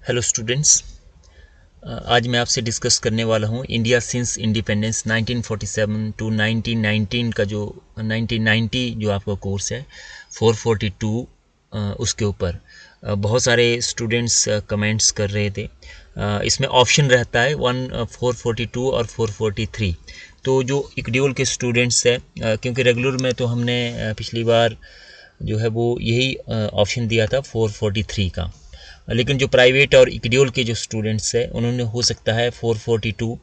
Hello students, आज मैं आपसे डिस्कस करने वाला हूँ इंडिया सिंस इंडिपेंडेंस 1947 टू 1919 का जो 1990 जो आपका कोर्स है 442 उसके ऊपर बहुत सारे स्टूडेंट्स कमेंट्स कर रहे थे। इसमें ऑप्शन रहता है 442 और 443। तो जो इक्ड्यूल के स्टूडेंट्स है, क्योंकि रेगुलर में तो हमने पिछली बार जो है वो यही ऑप्शन दिया था 443 का, लेकिन जो प्राइवेट और इक्ड्यूल के जो स्टूडेंट्स हैं उन्होंने हो सकता है 442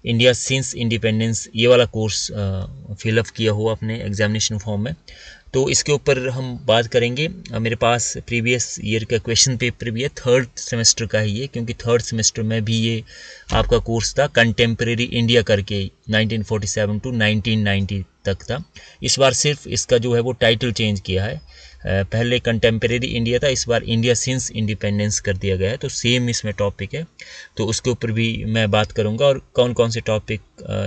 इंडिया सिंस इंडिपेंडेंस ये वाला कोर्स फिलअप किया हो अपने एग्जामिनेशन फॉर्म में। तो इसके ऊपर हम बात करेंगे। मेरे पास प्रीवियस ईयर का क्वेश्चन पेपर भी है, थर्ड सेमेस्टर का ही है, क्योंकि थर्ड सेमेस्टर में भी ये आपका कोर्स था कंटेम्प्रेरी इंडिया करके 1947 टू 1990 तक था। इस बार सिर्फ इसका जो है वो टाइटल चेंज किया है। पहले कंटेम्प्रेरी इंडिया था, इस बार इंडिया सिंस इंडिपेंडेंस कर दिया गया है। तो सेम इसमें टॉपिक है, तो उसके ऊपर भी मैं बात करूंगा और कौन कौन से टॉपिक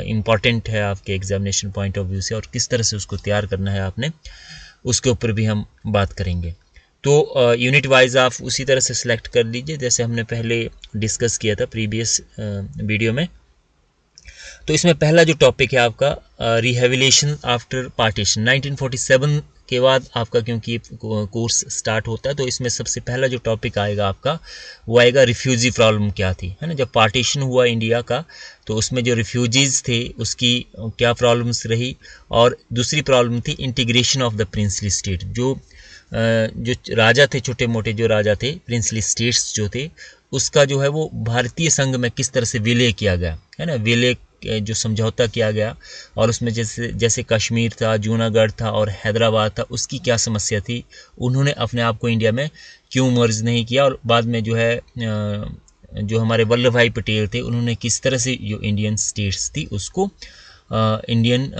इम्पॉर्टेंट है आपके एग्जामिनेशन पॉइंट ऑफ व्यू से और किस तरह से उसको तैयार करना है आपने, उसके ऊपर भी हम बात करेंगे। तो यूनिट वाइज आप उसी तरह से सिलेक्ट कर लीजिए जैसे हमने पहले डिस्कस किया था प्रीवियस वीडियो में। तो इसमें पहला जो टॉपिक है आपका रिहेबिलिटेशन आफ्टर पार्टीशन 1947 के बाद आपका, क्योंकि कोर्स स्टार्ट होता है, तो इसमें सबसे पहला जो टॉपिक आएगा आपका वो आएगा रिफ्यूजी प्रॉब्लम क्या थी, है ना। जब पार्टीशन हुआ इंडिया का तो उसमें जो रिफ्यूजीज थे उसकी क्या प्रॉब्लम्स रही, और दूसरी प्रॉब्लम थी integration of the princely state. जो राजा थे, छोटे मोटे जो राजा थे, प्रिंसली स्टेट्स जो थे, उसका जो है वो भारतीय संघ में किस तरह से विलय किया गया, है ना। विलय जो समझौता किया गया, और उसमें जैसे कश्मीर था, जूनागढ़ था और हैदराबाद था, उसकी क्या समस्या थी, उन्होंने अपने आप को इंडिया में क्यों मर्ज नहीं किया, और बाद में जो है जो हमारे वल्लभ भाई पटेल थे उन्होंने किस तरह से जो इंडियन स्टेट्स थी उसको इंडियन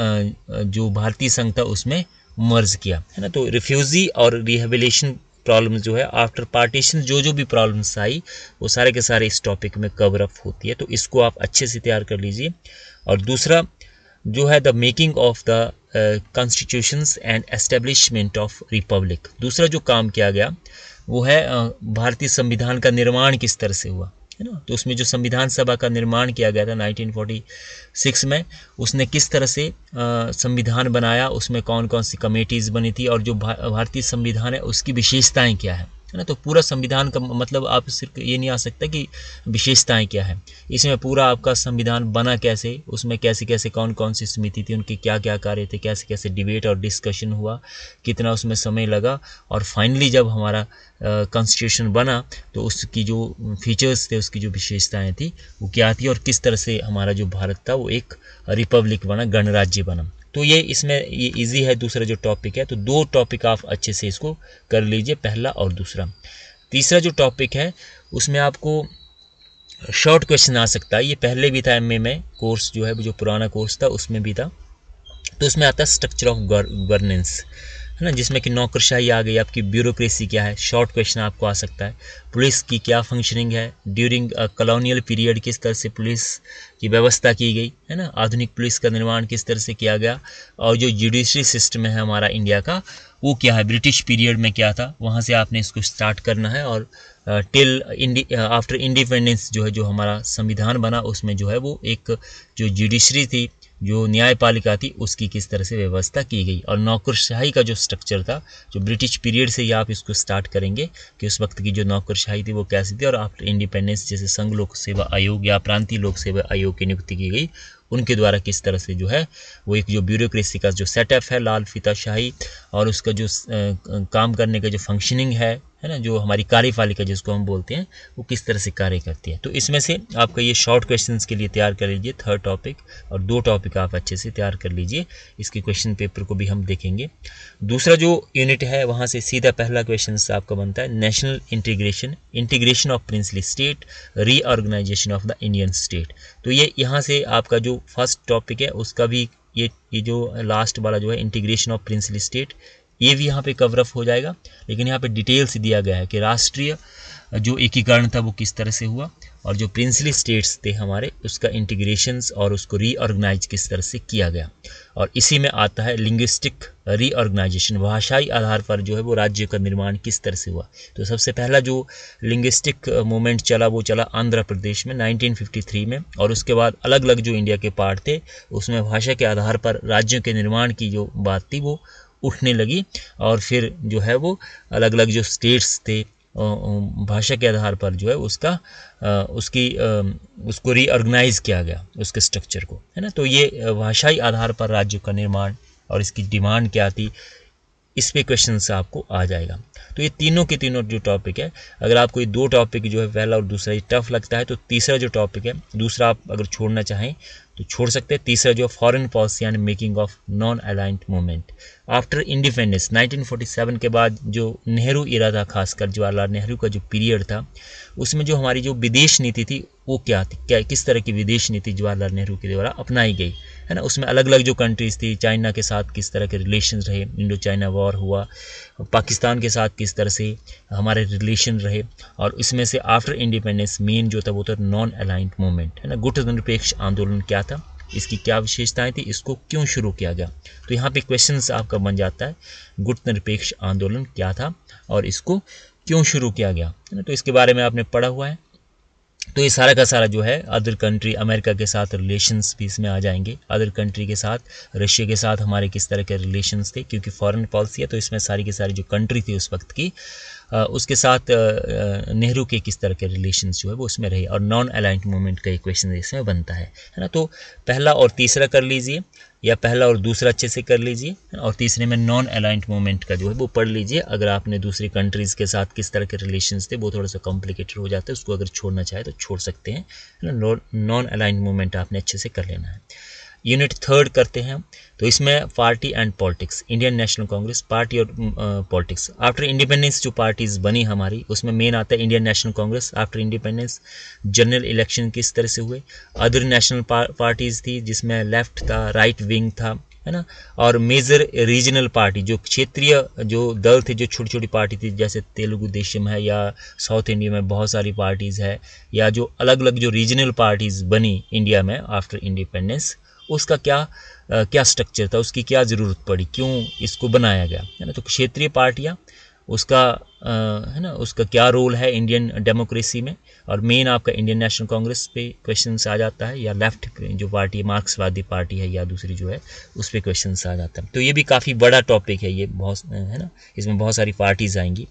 जो भारतीय संघ था उसमें मर्ज किया, है ना। तो रिफ्यूजी और रिहेबिलिटेशन प्रॉब्लम जो है आफ्टर पार्टीशन जो भी प्रॉब्लम्स आई वो सारे के सारे इस टॉपिक में कवर अप होती है, तो इसको आप अच्छे से तैयार कर लीजिए। और दूसरा जो है the making of the constitutions and establishment of Republic. दूसरा जो काम किया गया वो है भारतीय संविधान का निर्माण किस तरह से हुआ, है ना। तो उसमें जो संविधान सभा का निर्माण किया गया था 1946 में, उसने किस तरह से संविधान बनाया, उसमें कौन कौन सी कमेटीज़ बनी थी, और जो भारतीय संविधान है उसकी विशेषताएं क्या है ना। तो पूरा संविधान का मतलब आप सिर्फ ये नहीं आ सकता कि विशेषताएं क्या है, इसमें पूरा आपका संविधान बना कैसे, उसमें कैसे कैसे कौन कौन सी समिति थी, उनके क्या क्या कार्य थे, कैसे कैसे डिबेट और डिस्कशन हुआ, कितना उसमें समय लगा, और फाइनली जब हमारा कॉन्स्टिट्यूशन बना तो उसकी जो फीचर्स थे, उसकी जो विशेषताएं थी वो क्या थी, और किस तरह से हमारा जो भारत था वो एक रिपब्लिक बना, गणराज्य बना। तो ये इसमें ये इजी है दूसरा जो टॉपिक है। तो दो टॉपिक आप अच्छे से इसको कर लीजिए, पहला और दूसरा। तीसरा जो टॉपिक है उसमें आपको शॉर्ट क्वेश्चन आ सकता है, ये पहले भी था एमए में, कोर्स जो है जो पुराना कोर्स था उसमें भी था। तो उसमें आता है स्ट्रक्चर ऑफ गवर्नेंस, है ना, जिसमें कि नौकरशाही आ गई, आपकी ब्यूरोक्रेसी क्या है, शॉर्ट क्वेश्चन आपको आ सकता है। पुलिस की क्या फंक्शनिंग है, ड्यूरिंग कॉलोनियल पीरियड किस तरह से पुलिस की व्यवस्था की गई, है ना, आधुनिक पुलिस का निर्माण किस तरह से किया गया, और जो जुडिशरी सिस्टम है हमारा इंडिया का वो क्या है, ब्रिटिश पीरियड में क्या था, वहाँ से आपने इसको स्टार्ट करना है। और टिल आफ्टर इंडिपेंडेंस जो है जो हमारा संविधान बना उसमें जो है वो एक जो जुडिशरी थी, जो न्यायपालिका थी, उसकी किस तरह से व्यवस्था की गई, और नौकरशाही का जो स्ट्रक्चर था जो ब्रिटिश पीरियड से ही आप इसको स्टार्ट करेंगे कि उस वक्त की जो नौकरशाही थी वो कैसी थी, और आफ्टर इंडिपेंडेंस जैसे संघ लोक सेवा आयोग या प्रांतीय लोक सेवा आयोग की नियुक्ति की गई, उनके द्वारा किस तरह से जो है वो एक जो ब्यूरोक्रेसी का जो सेटअप है, लाल फीताशाही, और उसका जो काम करने का जो फंक्शनिंग है ना, जो हमारी कार्यपालिका जिसको हम बोलते हैं, वो किस तरह से कार्य करती है। तो इसमें से आपका ये शॉर्ट क्वेश्चंस के लिए तैयार कर लीजिए थर्ड टॉपिक, और दो टॉपिक आप अच्छे से तैयार कर लीजिए, इसके क्वेश्चन पेपर को भी हम देखेंगे। दूसरा जो यूनिट है वहाँ से सीधा पहला क्वेश्चन आपका बनता है national integration, integration of princely state, reorganization of the Indian state. तो ये यहाँ से आपका जो फर्स्ट टॉपिक है उसका भी ये जो लास्ट वाला जो है इंटीग्रेशन ऑफ प्रिंसली स्टेट, ये भी यहाँ पे कवर अप हो जाएगा, लेकिन यहाँ पे डिटेल्स दिया गया है कि राष्ट्रीय जो एकीकरण था वो किस तरह से हुआ, और जो प्रिंसली स्टेट्स थे हमारे उसका इंटीग्रेशंस और उसको रीऑर्गेनाइज किस तरह से किया गया। और इसी में आता है लिंग्विस्टिक रीऑर्गेनाइजेशन, भाषाई आधार पर जो है वो राज्य का निर्माण किस तरह से हुआ। तो सबसे पहला जो लिंग्विस्टिक मूवमेंट चला वो चला आंध्र प्रदेश में 1953 में, और उसके बाद अलग अलग जो इंडिया के पार्ट थे उसमें भाषा के आधार पर राज्यों के निर्माण की जो बात थी वो उठने लगी, और फिर जो है वो अलग अलग जो स्टेट्स थे भाषा के आधार पर जो है उसको रीऑर्गेनाइज किया गया, उसके स्ट्रक्चर को, है ना। तो ये भाषाई आधार पर राज्य का निर्माण और इसकी डिमांड क्या थी, इस पे क्वेश्चन से आपको आ जाएगा। तो ये तीनों के तीनों जो टॉपिक है, अगर आपको ये दो टॉपिक जो है पहला और दूसरा ये टफ लगता है तो तीसरा जो टॉपिक है, दूसरा आप अगर छोड़ना चाहें तो छोड़ सकते हैं। तीसरा जो foreign policy and making of non aligned movement after independence 1947 के बाद जो नेहरू इरा था, खासकर जवाहरलाल नेहरू का जो पीरियड था, उसमें जो हमारी जो विदेश नीति थी वो क्या थी, किस तरह की विदेश नीति जवाहरलाल नेहरू के द्वारा अपनाई गई, है ना। उसमें अलग अलग जो कंट्रीज़ थी, चाइना के साथ किस तरह के रिलेशन रहे, इंडो चाइना वॉर हुआ, पाकिस्तान के साथ किस तरह से हमारे रिलेशन रहे, और इसमें से आफ्टर इंडिपेंडेंस मेन जो था वो था नॉन अलाइंड मूवमेंट, है ना। गुट निरपेक्ष आंदोलन क्या था, इसकी क्या विशेषताएं थी, इसको क्यों शुरू किया गया। तो यहाँ पे क्वेश्चन आपका बन जाता है गुट निरपेक्ष आंदोलन क्या था और इसको क्यों शुरू किया गया, है ना। तो इसके बारे में आपने पढ़ा हुआ है। तो ये सारा का सारा जो है अदर कंट्री, अमेरिका के साथ रिलेशंस भी इसमें आ जाएंगे, अदर कंट्री के साथ, रशिया के साथ हमारे किस तरह के रिलेशंस थे, क्योंकि फॉरेन पॉलिसी है तो इसमें सारी की सारी जो कंट्री थी उस वक्त की उसके साथ नेहरू के किस तरह के रिलेशंस जो है वो उसमें रहे, और नॉन अलाइंड मूवमेंट का एक क्वेश्चन इसमें बनता है ना। तो पहला और तीसरा कर लीजिए, या पहला और दूसरा अच्छे से कर लीजिए, और तीसरे में नॉन अलाइंड मूवमेंट का जो है वो पढ़ लीजिए। अगर आपने दूसरी कंट्रीज़ के साथ किस तरह के रिलेशंस थे वो थोड़ा सा कॉम्प्लिकेटेड हो जाता है, उसको अगर छोड़ना चाहे तो छोड़ सकते हैं, है ना। नॉन अलाइंड मूवमेंट आपने अच्छे से कर लेना है। यूनिट थर्ड करते हैं, तो इसमें party and politics, Indian national Congress, party और पॉलिटिक्स। आफ्टर इंडिपेंडेंस जो पार्टीज बनी हमारी उसमें मेन आता है Indian national Congress after independence. General election किस तरह से हुए, अदर नेशनल पार्टीज थी जिसमें लेफ्ट था, राइट विंग था, है ना, और मेजर रीजनल पार्टी जो क्षेत्रीय जो दल थे, जो छोटी छोटी पार्टी थी, जैसे तेलुगु देशम है या साउथ इंडिया में बहुत सारी पार्टीज़ है, या जो अलग अलग जो रीजनल पार्टीज़ बनी इंडिया में आफ्टर इंडिपेंडेंस, उसका क्या स्ट्रक्चर था, उसकी क्या ज़रूरत पड़ी, क्यों इसको बनाया गया, है ना। तो क्षेत्रीय पार्टियाँ उसका है ना, उसका क्या रोल है इंडियन डेमोक्रेसी में, और मेन आपका इंडियन नेशनल कांग्रेस पे क्वेश्चन आ जाता है, या लेफ्ट जो पार्टी है मार्क्सवादी पार्टी है या दूसरी जो है उस पर क्वेश्चन आ जाता है। तो ये भी काफ़ी बड़ा टॉपिक है, ये बहुत, है ना, इसमें बहुत सारी पार्टीज आएंगी।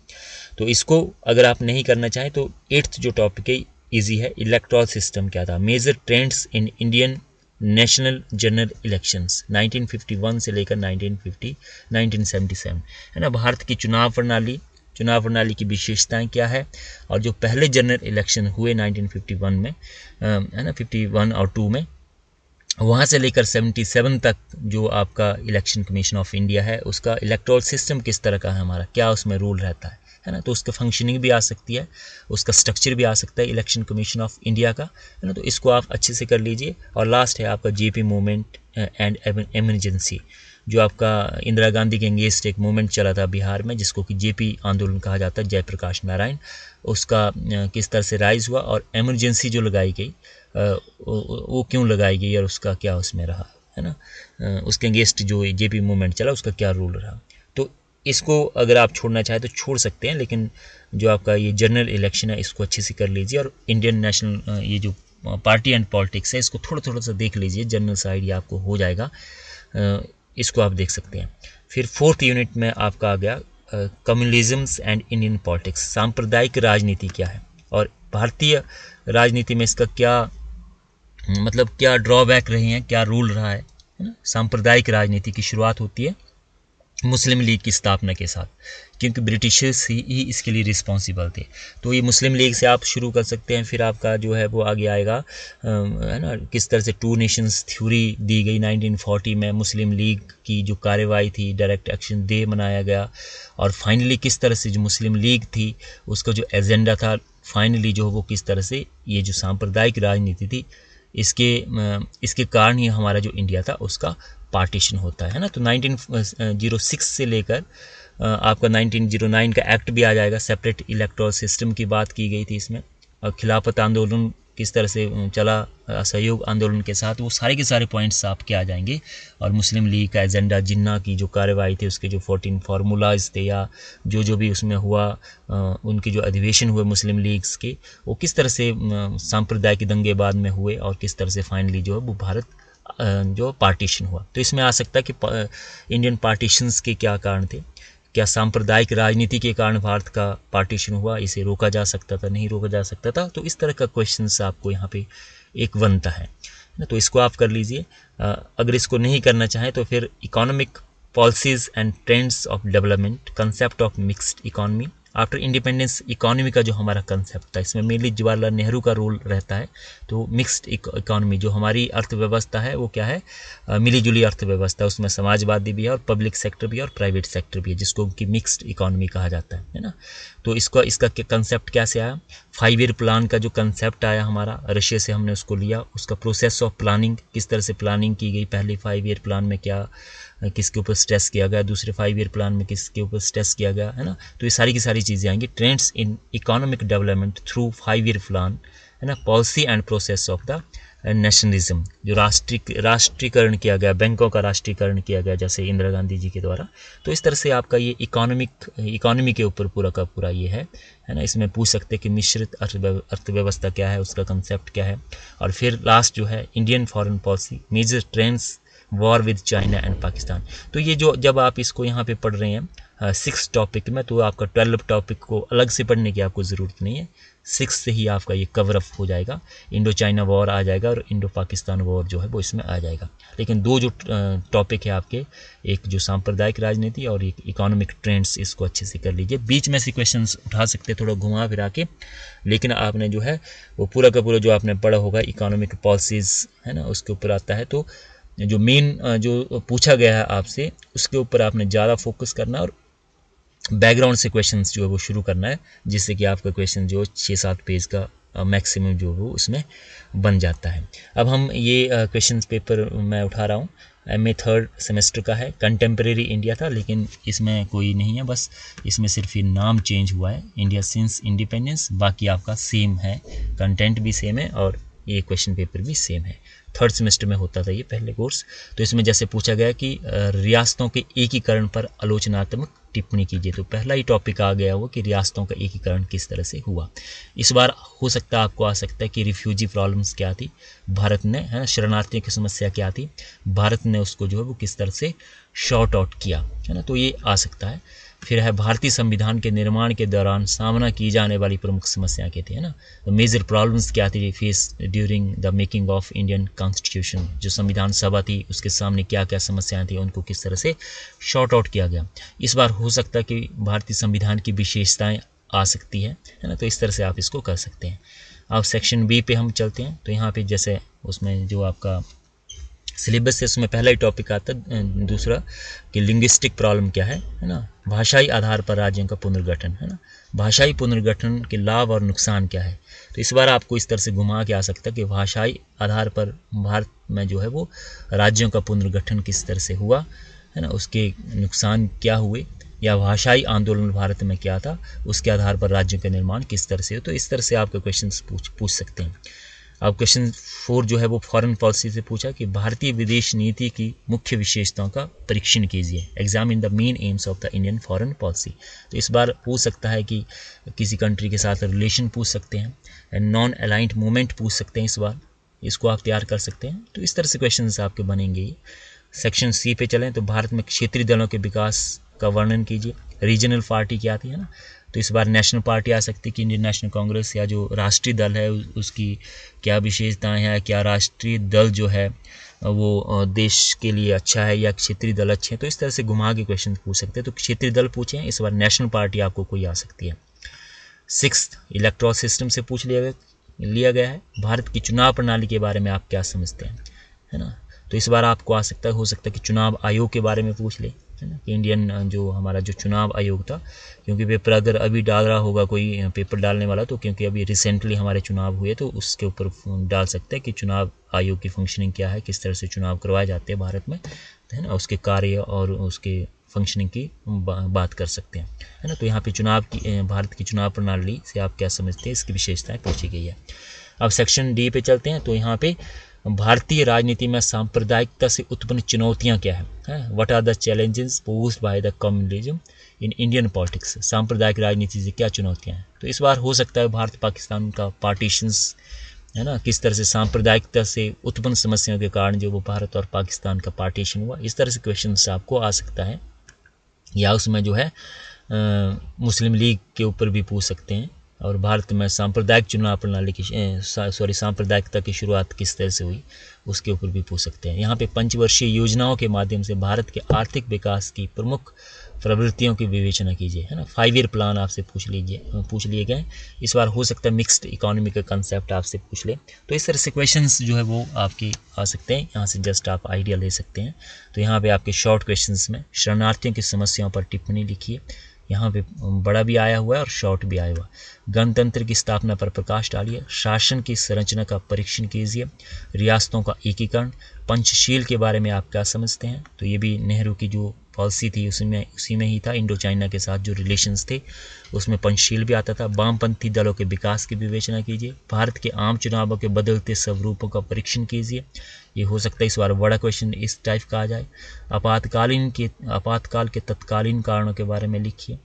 तो इसको अगर आप नहीं करना चाहें तो 8th जो टॉपिक है ईजी है, इलेक्टोरल सिस्टम क्या था, major trends in Indian national general elections 1951 से लेकर 1977, है ना। भारत की चुनाव प्रणाली की विशेषताएं क्या है, और जो पहले जनरल इलेक्शन हुए 1951 में, है ना, 51 और 2 में, वहाँ से लेकर 77 तक जो आपका इलेक्शन कमीशन ऑफ इंडिया है उसका इलेक्टोरल सिस्टम किस तरह का है हमारा, क्या उसमें रूल रहता है ना। तो उसका फंक्शनिंग भी आ सकती है, उसका स्ट्रक्चर भी आ सकता है इलेक्शन कमीशन ऑफ इंडिया का, है ना। तो इसको आप अच्छे से कर लीजिए। और लास्ट है आपका जेपी मूवमेंट एंड एमरजेंसी, जो आपका इंदिरा गांधी के अगेंस्ट एक मूवमेंट चला था बिहार में जिसको कि जेपी आंदोलन कहा जाता है, जयप्रकाश नारायण, उसका किस तरह से राइज हुआ, और एमरजेंसी जो लगाई गई वो क्यों लगाई गई और उसका क्या उसमें रहा, है ना, उसके अगेंस्ट जो जेपी मूवमेंट चला उसका क्या रोल रहा। तो इसको अगर आप छोड़ना चाहें तो छोड़ सकते हैं, लेकिन जो आपका ये जनरल इलेक्शन है इसको अच्छे से कर लीजिए, और इंडियन नेशनल ये जो पार्टी एंड पॉलिटिक्स है इसको थोड़ा सा देख लीजिए, जनरल सा आइडिया आपको हो जाएगा, इसको आप देख सकते हैं। फिर 4th यूनिट में आपका आ गया कम्युनलिज्म्स एंड इंडियन पॉलिटिक्स, सांप्रदायिक राजनीति क्या है और भारतीय राजनीति में इसका क्या मतलब, क्या ड्रॉबैक रहे हैं, क्या रूल रहा है ना। सांप्रदायिक राजनीति की शुरुआत होती है मुस्लिम लीग की स्थापना के साथ, क्योंकि ब्रिटिशर्स ही इसके लिए रिस्पॉन्सिबल थे। तो ये मुस्लिम लीग से आप शुरू कर सकते हैं। फिर आपका जो है वो आगे आएगा, है ना, किस तरह से 2 नेशंस थ्योरी दी गई 1940 में, मुस्लिम लीग की जो कार्रवाई थी, डायरेक्ट एक्शन डे मनाया गया, और फाइनली किस तरह से जो मुस्लिम लीग थी उसका जो एजेंडा था फाइनली जो वो किस तरह से ये जो सांप्रदायिक राजनीति थी इसके कारण ही हमारा जो इंडिया था उसका पार्टीशन होता है ना। तो 1906 से लेकर आपका 1909 का एक्ट भी आ जाएगा, सेपरेट इलेक्टोरल सिस्टम की बात की गई थी इसमें, और खिलाफत आंदोलन किस तरह से चला असहयोग आंदोलन के साथ, वो सारे के सारे पॉइंट्स आपके आ जाएंगे। और मुस्लिम लीग का एजेंडा, जिन्ना की जो कार्रवाई थी, उसके जो 14 फार्मूलाज थे या जो भी उसमें हुआ, उनके जो अधिवेशन हुए मुस्लिम लीग्स के, वो किस तरह से सांप्रदायिक दंगे बाद में हुए और किस तरह से फाइनली जो है वो भारत जो पार्टीशन हुआ। तो इसमें आ सकता है कि इंडियन पार्टीशंस के क्या कारण थे, क्या सांप्रदायिक राजनीति के कारण भारत का पार्टीशन हुआ, इसे रोका जा सकता था, नहीं रोका जा सकता था। तो इस तरह का क्वेश्चंस आपको यहाँ पे एक बनता है ना, तो इसको आप कर लीजिए। अगर इसको नहीं करना चाहें तो फिर economic policies and trends of development, concept of mixed economy after independence. Economy का जो हमारा कंसेप्ट था, इसमें मेनली जवाहरलाल नेहरू का रोल रहता है। तो मिक्स्ड इकोनॉमी जो हमारी अर्थव्यवस्था है वो क्या है, मिली जुली अर्थव्यवस्था, उसमें समाजवादी भी है और पब्लिक सेक्टर भी है और प्राइवेट सेक्टर भी है, जिसको कि मिक्स्ड इकोनॉमी कहा जाता है ना। तो इसका कंसेप्ट कैसे आया, 5 ईयर प्लान का जो कंसेप्ट आया हमारा, रशिया से हमने उसको लिया। उसका प्रोसेस ऑफ प्लानिंग, किस तरह से प्लानिंग की गई, पहले 5 ईयर प्लान में क्या किसके ऊपर स्ट्रेस किया गया, दूसरे 5 ईयर प्लान में किसके ऊपर स्ट्रेस किया गया, है ना। तो ये सारी की सारी चीज़ें आएंगी। Trends in economic development through 5 year plan, है ना। Policy and process of the nationalism, जो राष्ट्रीयकरण किया गया, बैंकों का राष्ट्रीयकरण किया गया जैसे इंदिरा गांधी जी के द्वारा। तो इस तरह से आपका ये इकोनॉमी के ऊपर पूरा का पूरा ये है ना। इसमें पूछ सकते हैं कि मिश्रित अर्थव्यवस्था क्या है, उसका कंसेप्ट क्या है। और फिर लास्ट जो है Indian foreign policy, major trends, war with China and Pakistan. तो ये जो जब आप इसको यहाँ पे पढ़ रहे हैं 6 टॉपिक में, तो आपका 12 टॉपिक को अलग से पढ़ने की आपको ज़रूरत नहीं है, 6 से ही आपका ये कवर अप हो जाएगा। इंडो चाइना वॉर आ जाएगा और इंडो पाकिस्तान वॉर जो है वो इसमें आ जाएगा। लेकिन 2 जो टॉपिक है आपके, एक जो सांप्रदायिक राजनीति और एक इकोनॉमिक ट्रेंड्स, इसको अच्छे से कर लीजिए। बीच में से क्वेश्चंस उठा सकते हैं थोड़ा घुमा फिरा के, लेकिन आपने जो है वो पूरा का पूरा जो आपने पढ़ा होगा इकोनॉमिक पॉलिसीज़, है ना, उसके ऊपर आता है। तो जो मेन जो पूछा गया है आपसे, उसके ऊपर आपने ज़्यादा फोकस करना और बैकग्राउंड से क्वेश्चंस जो है वो शुरू करना है, जिससे कि आपका क्वेश्चन जो 6-7 पेज का मैक्सिमम जो वो उसमें बन जाता है। अब हम ये क्वेश्चन पेपर मैं उठा रहा हूँ, MA 3rd सेमेस्टर का है। कंटेम्प्रेरी इंडिया था, लेकिन इसमें कोई नहीं है, बस इसमें सिर्फ ये नाम चेंज हुआ है, इंडिया सिंस इंडिपेंडेंस। बाकी आपका सेम है, कंटेंट भी सेम है और ये क्वेश्चन पेपर भी सेम है। 3rd सेमेस्टर में होता था ये पहले कोर्स। तो इसमें जैसे पूछा गया कि रियासतों के एकीकरण पर आलोचनात्मक टिप्पणी कीजिए। तो पहला ही टॉपिक आ गया वो कि रियासतों का एकीकरण किस तरह से हुआ। इस बार हो सकता है आपको आ सकता है कि रिफ्यूजी प्रॉब्लम्स क्या थी भारत ने, है ना, शरणार्थियों की समस्या क्या थी, भारत ने उसको जो है वो किस तरह से शॉर्ट आउट किया, है ना। तो ये आ सकता है। फिर है भारतीय संविधान के निर्माण के दौरान सामना की जाने वाली प्रमुख समस्या क्या थी, है ना। तो मेजर प्रॉब्लम्स क्या थी face during the making of Indian constitution, जो संविधान सभा थी उसके सामने क्या क्या समस्याएं थी, उनको किस तरह से शॉर्ट आउट किया गया। इस बार हो सकता है कि भारतीय संविधान की विशेषताएं आ सकती है ना। तो इस तरह से आप इसको कर सकते हैं। अब सेक्शन बी पे हम चलते हैं। तो यहाँ पे जैसे उसमें जो आपका सिलेबस है उसमें पहला ही टॉपिक आता है, दूसरा कि लिंग्विस्टिक प्रॉब्लम क्या है ना, भाषाई आधार पर राज्यों का पुनर्गठन, है ना, भाषाई पुनर्गठन के लाभ और नुकसान क्या है। तो इस बार आपको इस तरह से घुमा के आ सकता है कि भाषाई आधार पर भारत में जो है वो राज्यों का पुनर्गठन किस तरह से हुआ, है ना, उसके नुकसान क्या हुए, या भाषाई आंदोलन भारत में क्या था, उसके आधार पर राज्यों का निर्माण किस तरह से हो। तो इस तरह से आपके क्वेश्चन पूछ सकते हैं। अब क्वेश्चन 4 जो है वो फॉरेन पॉलिसी से पूछा कि भारतीय विदेश नीति की मुख्य विशेषताओं का परीक्षण कीजिए, examine the main aims of the Indian foreign policy. तो इस बार पूछ सकता है कि किसी कंट्री के साथ रिलेशन पूछ सकते हैं, नॉन अलाइंड मूवमेंट पूछ सकते हैं, इस बार इसको आप तैयार कर सकते हैं। तो इस तरह से क्वेश्चन आपके बनेंगे। सेक्शन सी पे चलें तो भारत में क्षेत्रीय दलों के विकास का वर्णन कीजिए, रीजनल पार्टी क्या थी, है ना। तो इस बार नेशनल पार्टी आ सकती है कि इंडियन नेशनल कांग्रेस, या जो राष्ट्रीय दल है उसकी क्या विशेषताएं हैं, क्या राष्ट्रीय दल जो है वो देश के लिए अच्छा है या क्षेत्रीय दल अच्छे हैं। तो इस तरह से घुमा के क्वेश्चन पूछ सकते हैं। तो क्षेत्रीय दल पूछे, इस बार नेशनल पार्टी आपको कोई आ सकती है। 6th इलेक्टोरल सिस्टम से पूछ लिया गया है, भारत की चुनाव प्रणाली के बारे में आप क्या समझते हैं, है ना। तो इस बार आपको हो सकता है कि चुनाव आयोग के बारे में पूछ ले, है ना, कि इंडियन जो हमारा जो चुनाव आयोग था, क्योंकि पेपर अगर अभी डाल रहा होगा कोई पेपर डालने वाला, तो क्योंकि अभी रिसेंटली हमारे चुनाव हुए तो उसके ऊपर डाल सकते हैं कि चुनाव आयोग की फंक्शनिंग क्या है, किस तरह से चुनाव करवाए जाते हैं भारत में, है ना, उसके कार्य और उसके फंक्शनिंग की बात कर सकते हैं, है ना। तो यहाँ पे भारत की चुनाव प्रणाली से आप क्या समझते हैं, इसकी विशेषताएं पूछी गई है। अब सेक्शन डी पे चलते हैं। तो यहाँ पे भारतीय राजनीति में सांप्रदायिकता से उत्पन्न चुनौतियाँ क्या है, what are the challenges posed by the communalism in Indian politics. सांप्रदायिक राजनीति से क्या चुनौतियाँ हैं। तो इस बार हो सकता है भारत पाकिस्तान का पार्टीशंस, है ना, किस तरह से सांप्रदायिकता से उत्पन्न समस्याओं के कारण जो वो भारत और पाकिस्तान का पार्टीशन हुआ, इस तरह से क्वेश्चन आपको आ सकता है। या उसमें जो है मुस्लिम लीग के ऊपर भी पूछ सकते हैं, और भारत में सांप्रदायिक चुनाव प्रणाली की सांप्रदायिकता की शुरुआत किस तरह से हुई उसके ऊपर भी पूछ सकते हैं। यहाँ पे पंचवर्षीय योजनाओं के माध्यम से भारत के आर्थिक विकास की प्रमुख प्रवृत्तियों की विवेचना कीजिए, है ना। 5 ईयर प्लान आपसे पूछ लिए गए। इस बार हो सकता है मिक्स्ड इकोनॉमी का कंसेप्ट आपसे पूछ ले। तो इस तरह से क्वेश्चंस जो है वो आपके आ सकते हैं। यहाँ से जस्ट आप आइडिया ले सकते हैं। तो यहाँ पे आपके शॉर्ट क्वेश्चंस में शरणार्थियों की समस्याओं पर टिप्पणी लिखिए। यहाँ पे बड़ा भी आया हुआ है और शॉर्ट भी आया हुआ। गणतंत्र की स्थापना पर प्रकाश डालिए। शासन की संरचना का परीक्षण कीजिए। रियासतों का एकीकरण। पंचशील के बारे में आप क्या समझते हैं। तो ये भी नेहरू की जो पॉलिसी थी उसी में ही था। इंडो चाइना के साथ जो रिलेशंस थे उसमें पंचशील भी आता था। वामपंथी दलों के विकास की विवेचना कीजिए। भारत के आम चुनावों के बदलते स्वरूपों का परीक्षण कीजिए। ये हो सकता है इस बार बड़ा क्वेश्चन इस टाइप का आ जाए। आपातकाल के तत्कालीन कारणों के बारे में लिखिए,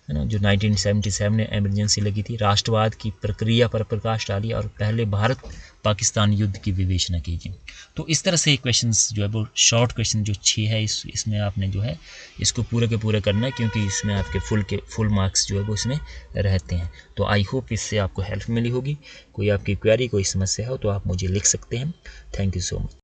है ना, जो 1977 में इमरजेंसी लगी थी। राष्ट्रवाद की प्रक्रिया पर प्रकाश डालिए और पहले भारत पाकिस्तान युद्ध की विवेचना कीजिए। तो इस तरह से क्वेश्चंस जो है वो शॉर्ट क्वेश्चन जो 6 है इसमें आपने जो है इसको पूरे के पूरे करना है, क्योंकि इसमें आपके फुल मार्क्स जो है वो इसमें रहते हैं। तो आई होप इससे आपको हेल्प मिली होगी। कोई आपकी क्वेरी कोई समस्या हो तो आप मुझे लिख सकते हैं। Thank you so much.